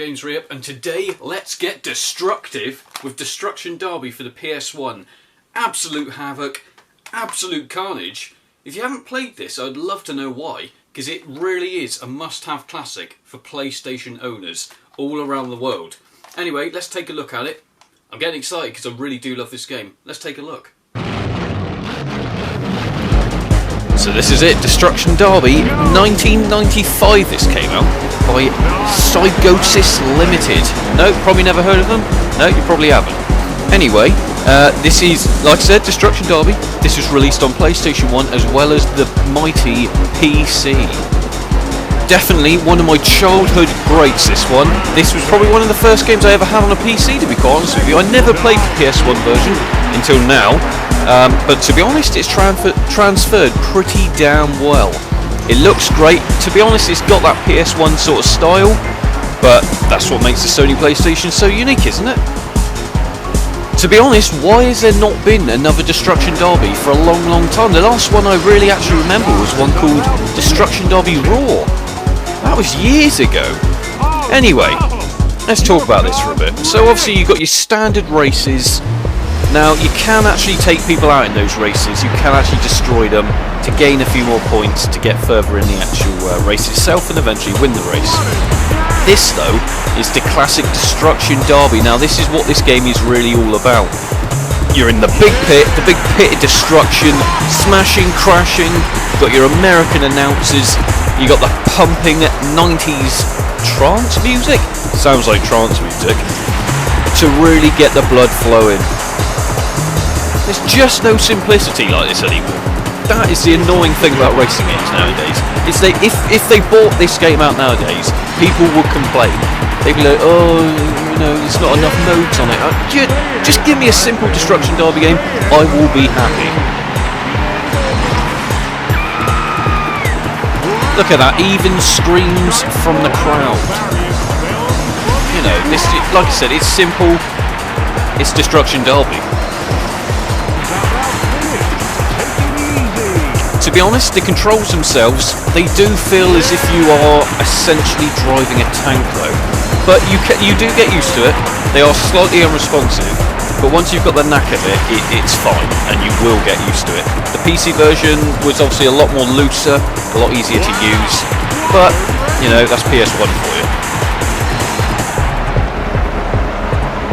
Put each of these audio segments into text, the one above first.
Games Re-Up, and today let's get destructive with Destruction Derby for the PS1. Absolute havoc, absolute carnage. If you haven't played this, I'd love to know why, because it really is a must-have classic for PlayStation owners all around the world. Anyway, let's take a look at it. I'm getting excited because I really do love this game. Let's take a look. So this is it, Destruction Derby, 1995 this came out, by Psygnosis Limited. No, probably never heard of them? No, you probably haven't. Anyway, this is, like I said, Destruction Derby. This was released on PlayStation 1 as well as the mighty PC. Definitely one of my childhood greats, this one. This was probably one of the first games I ever had on a PC, to be quite honest with you. I never played the PS1 version until now, but to be honest, it's transferred pretty damn well. It looks great. To be honest, it's got that PS1 sort of style, but that's what makes the Sony PlayStation so unique, isn't it? To be honest, why has there not been another Destruction Derby for a long, long time? The last one I really actually remember was one called Destruction Derby Raw. That was years ago. Anyway, let's talk about this for a bit. So obviously you've got your standard races. Now you can actually take people out in those races. You can actually destroy them to gain a few more points to get further in the actual race itself and eventually win the race. This though is the classic Destruction Derby. Now this is what this game is really all about. You're in the big pit of destruction, smashing, crashing. You've got your American announcers. You got the pumping 90s trance music. Sounds like trance music. To really get the blood flowing. There's just no simplicity like this anymore. That is the annoying thing about racing games nowadays. Is if they bought this game out nowadays, people would complain. They'd be like, oh, you know, there's not enough modes on it. Just give me a simple Destruction Derby game, I will be happy. Look at that, even screams from the crowd. You know, this, like I said, it's simple. It's Destruction Derby. To be honest, the controls themselves, they do feel as if you are essentially driving a tank though. But you do get used to it. They are slightly unresponsive, but once you've got the knack of it, it's fine, and you will get used to it. The PC version was obviously a lot more looser, a lot easier to use, but, you know, that's PS1 for you.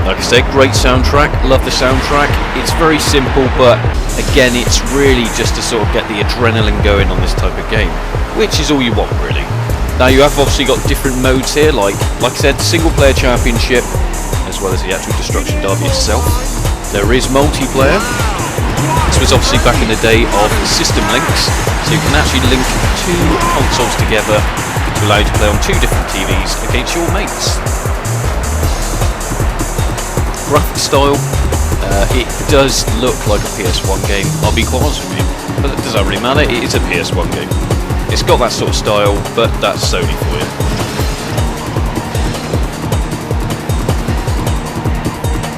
Like I said, great soundtrack, love the soundtrack. It's very simple, but again, it's really just to sort of get the adrenaline going on this type of game, which is all you want, really. Now, you have obviously got different modes here, like I said, single player championship, as well as the actual Destruction Derby itself. There is multiplayer. This was obviously back in the day of system links, so you can actually link two consoles together to allow you to play on two different TVs against your mates. Graphic style, it does look like a PS1 game, I'll be quite honest with you, but does that really matter? It is a PS1 game. It's got that sort of style, but that's Sony for you.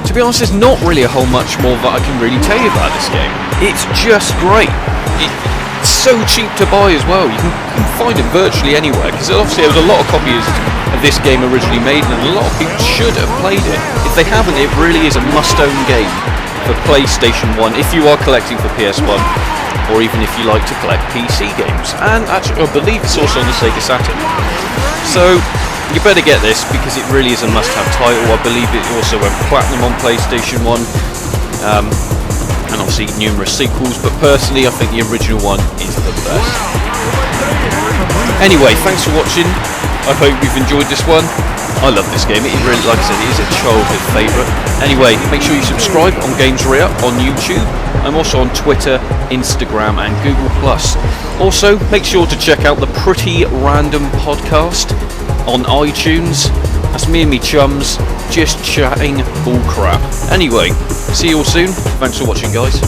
To be honest, there's not really a whole much more that I can really tell you about this game. It's just great. It's so cheap to buy as well. You can find it virtually anywhere, because obviously there was a lot of copies of this game originally made, and a lot of people should have played it. If they haven't, it really is a must-own game for PlayStation 1 if you are collecting for PS1, or even if you like to collect PC games. And actually, I believe it's also on the Sega Saturn. So you better get this because it really is a must-have title. I believe it also went platinum on PlayStation 1, and obviously numerous sequels, but personally I think the original one is the best. Anyway, thanks for watching. I hope you've enjoyed this one. I love this game. It is really, like I said, it is a childhood favourite. Anyway, make sure you subscribe on Games Re-Up on YouTube. I'm also on Twitter, Instagram and Google+. Also, make sure to check out the Pretty Random podcast on iTunes. That's me and me chums, just chatting bull crap. Anyway, see you all soon. Thanks for watching, guys.